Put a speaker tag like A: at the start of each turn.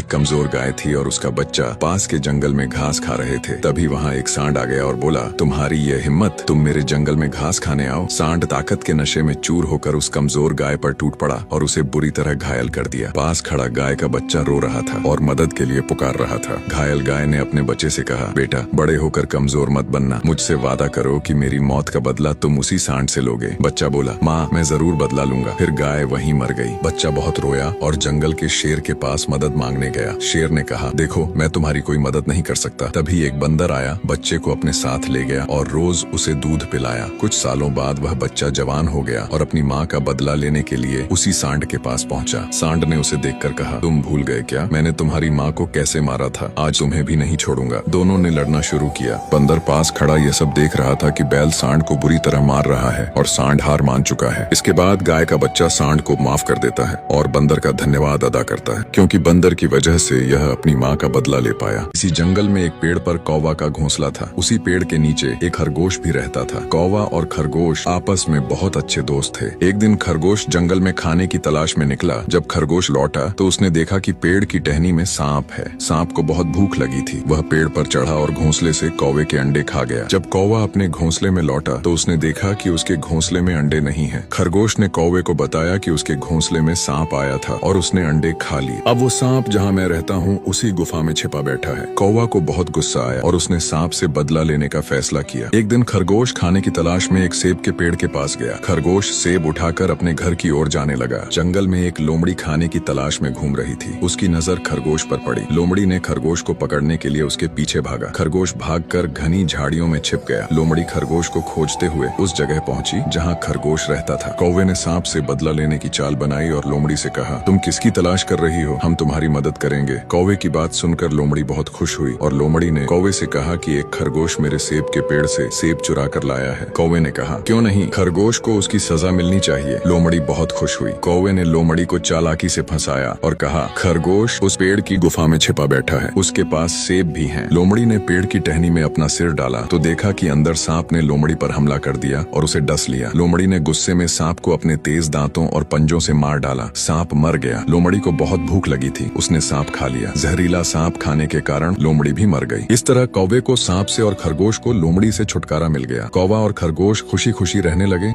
A: एक कमजोर गाय थी और उसका बच्चा पास के जंगल में घास खा रहे थे। तभी वहाँ एक सांड आ गया और बोला, तुम्हारी ये हिम्मत, तुम मेरे जंगल में घास खाने आओ। सांड ताकत के नशे में चूर होकर उस कमजोर गाय पर टूट पड़ा और उसे बुरी तरह घायल कर दिया। पास खड़ा गाय का बच्चा रो रहा था और मदद के लिए पुकार रहा था। घायल गाय ने अपने बच्चे से कहा, बेटा बड़े होकर कमजोर मत बनना, मुझसे वादा करो कि मेरी मौत का बदला तुम उसी सांड से लोगे। बच्चा बोला, माँ मैं जरूर बदला लूंगा। फिर गाय वहीं मर गई। बच्चा बहुत रोया और जंगल के शेर के पास मदद मांगने गया। शेर ने कहा, देखो मैं तुम्हारी कोई मदद नहीं कर सकता। तभी एक बंदर आया, बच्चे को अपने साथ ले गया और रोज उसे दूध पिलाया। कुछ सालों बाद वह बच्चा जवान हो गया और अपनी माँ का बदला लेने के लिए उसी सांड के पास पहुंचा। सांड ने उसे देखकर कहा, तुम भूल गए क्या मैंने तुम्हारी माँ को कैसे मारा था? आज तुम्हें भी नहीं छोड़ूंगा। दोनों ने लड़ना शुरू किया। बंदर पास खड़ा ये सब देख रहा था कि बैल सांड को बुरी तरह मार रहा है और सांड हार मान चुका है। इसके बाद गाय का बच्चा सांड को माफ कर देता है और बंदर का धन्यवाद अदा करता है, क्योंकि बंदर की वजह से यह अपनी माँ का बदला ले पाया। इसी जंगल में एक पेड़ पर कौवा का घोंसला था। उसी पेड़ के नीचे एक खरगोश भी रहता था। कौवा और खरगोश आपस में बहुत अच्छे दोस्त थे। एक दिन खरगोश जंगल में खाने की तलाश में निकला। जब खरगोश लौटा तो उसने देखा कि पेड़ की टहनी में सांप है। सांप को बहुत भूख लगी थी। वह पेड़ पर चढ़ा और घोंसले से कौवे के अंडे खा गया। जब कौवा अपने घोंसले में लौटा तो उसने देखा कि उसके घोंसले में अंडे नहीं है। खरगोश ने कौवे को बताया कि उसके घोंसले में सांप आया था और उसने अंडे खा लिए। अब वो सांप जहाँ मैं रहता हूँ उसी गुफा में छिपा बैठा है। कौवा को बहुत गुस्सा आया और उसने सांप से बदला लेने का फैसला किया। एक दिन खरगोश खाने की तलाश में एक सेब के पेड़ के पास गया। खरगोश सेब उठाकर अपने घर की ओर जाने लगा। जंगल में एक लोमड़ी खाने की तलाश में घूम रही थी। उसकी नजर खरगोश पर पड़ी। लोमड़ी ने खरगोश को पकड़ने के लिए उसके पीछे भागा। खरगोश भागकर घनी झाड़ियों में छिप गया। लोमड़ी खरगोश को खोजते हुए उस जगह पहुंची जहां खरगोश रहता था। कौवे ने सांप से बदला लेने की चाल बनाई और लोमड़ी से कहा, तुम किसकी तलाश कर रही हो? हम तुम्हारी मदद करेंगे। कौवे की बात सुनकर लोमड़ी बहुत खुश हुई और लोमड़ी ने कौवे से कहा कि एक खरगोश मेरे सेब के पेड़ से सेब चुरा कर लाया है। कौवे ने कहा, क्यों नहीं, खरगोश को उसकी सजा मिलनी चाहिए। लोमड़ी बहुत खुश हुई। कौवे ने लोमड़ी को चालाकी से फंसाया और कहा, खरगोश उस पेड़ की गुफा में छिपा बैठा है, उसके पास सेब भी हैं। लोमड़ी ने पेड़ की टहनी में अपना सिर डाला तो देखा कि अंदर सांप ने लोमड़ी पर हमला कर दिया और उसे डस लिया। लोमड़ी ने गुस्से में सांप को अपने तेज दांतों और पंजों से मार डाला। सांप मर गया। लोमड़ी को बहुत भूख लगी थी, उसने सांप खा लिया। जहरीला सांप खाने के कारण लोमड़ी भी मर गई। इस तरह कौवे को सांप से और खरगोश को लोमड़ी से छुटकारा मिल गया। कौवा और खरगोश खुशी खुशी रहने लगे।